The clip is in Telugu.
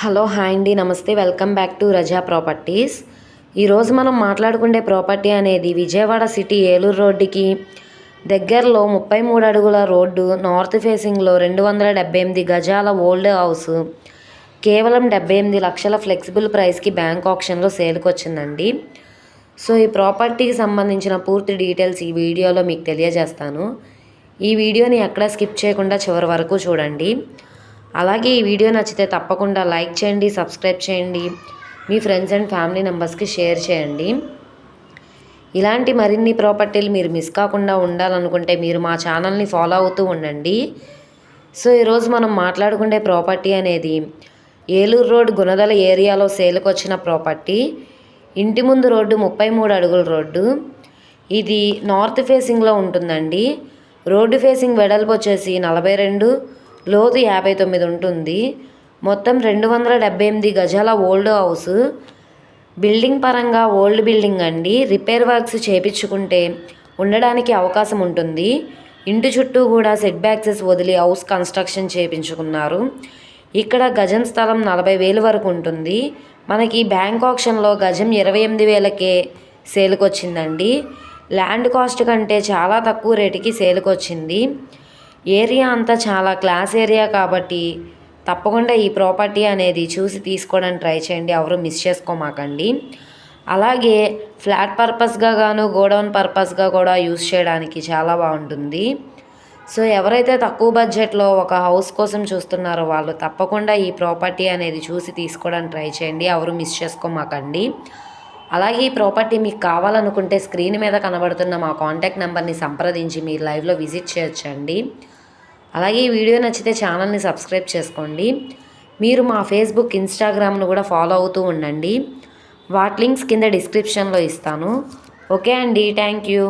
హలో హాయ్ అండి, నమస్తే. Welcome back to Raza properties. ఈరోజు మనం మాట్లాడుకునే ప్రాపర్టీ అనేది విజయవాడ సిటీ ఏలూరు రోడ్డుకి దగ్గరలో 33 అడుగుల రోడ్డు, నార్త్ ఫేసింగ్లో 278 గజాల ఓల్డ్ హౌస్, కేవలం 78 లక్షల ఫ్లెక్సిబుల్ ప్రైస్కి బ్యాంక్ ఆప్షన్లో సేల్కి వచ్చిందండి. సో ఈ ప్రాపర్టీకి సంబంధించిన పూర్తి డీటెయిల్స్ ఈ వీడియోలో మీకు తెలియజేస్తాను. ఈ వీడియోని ఎక్కడ స్కిప్ చేయకుండా చివరి వరకు చూడండి. అలాగే ఈ వీడియో నచ్చితే తప్పకుండా లైక్ చేయండి, సబ్స్క్రైబ్ చేయండి, మీ ఫ్రెండ్స్ అండ్ ఫ్యామిలీ మెంబర్స్కి షేర్ చేయండి. ఇలాంటి మరిన్ని ప్రాపర్టీలు మీరు మిస్ కాకుండా ఉండాలనుకుంటే మీరు మా ఛానల్ని ఫాలో అవుతూ ఉండండి. సో ఈరోజు మనం మాట్లాడుకునే ప్రాపర్టీ అనేది ఏలూరు రోడ్ గుణదల ఏరియాలో సేల్కి వచ్చిన ప్రాపర్టీ. ఇంటి ముందు రోడ్డు 33 అడుగుల రోడ్డు. ఇది నార్త్ ఫేసింగ్లో ఉంటుందండి. రోడ్డు ఫేసింగ్ వెడల్పు వచ్చేసి 42, లోతు 59 ఉంటుంది. మొత్తం 278 గజాల ఓల్డ్ హౌస్. బిల్డింగ్ పరంగా ఓల్డ్ బిల్డింగ్ అండి. రిపేర్ వర్క్స్ చేపించుకుంటే ఉండడానికి అవకాశం ఉంటుంది. ఇంటి చుట్టూ కూడా సెట్ బ్యాక్సెస్ వదిలి హౌస్ కన్స్ట్రక్షన్ చేయించుకున్నారు. ఇక్కడ గజం స్థలం 40,000 వరకు ఉంటుంది. మనకి బ్యాంక్ ఆప్షన్లో గజం 28,000కే సేల్కి వచ్చిందండి. ల్యాండ్ కాస్ట్ కంటే చాలా తక్కువ రేటుకి సేల్కి వచ్చింది. ఏరియా అంతా చాలా క్లాస్ ఏరియా కాబట్టి తప్పకుండా ఈ ప్రాపర్టీ అనేది చూసి తీసుకోవడానికి ట్రై చేయండి. ఎవరు మిస్ చేసుకోమాకండి. అలాగే ఫ్లాట్ పర్పస్గా గాను గోడౌన్ పర్పస్గా కూడా యూస్ చేయడానికి చాలా బాగుంటుంది. సో ఎవరైతే తక్కువ బడ్జెట్లో ఒక హౌస్ కోసం చూస్తున్నారో వాళ్ళు తప్పకుండా ఈ ప్రాపర్టీ అనేది చూసి తీసుకోవడానికి ట్రై చేయండి. ఎవరు మిస్ చేసుకోమాకండి. అలాగే ఈ ప్రాపర్టీ మీకు కావాలనుకుంటే స్క్రీన్ మీద కనబడుతున్న మా కాంటాక్ట్ నెంబర్ని సంప్రదించి మీరు లైవ్లో విజిట్ చేయొచ్చండి. అలాగే ఈ వీడియో నచ్చితే ఛానల్ని సబ్స్క్రైబ్ చేసుకోండి. మీరు మా ఫేస్బుక్, ఇన్స్టాగ్రామ్ను కూడా ఫాలో అవుతూ ఉండండి. వాటి లింక్స్ కింద డిస్క్రిప్షన్లో ఇస్తాను. ఓకే అండి, థ్యాంక్ యూ.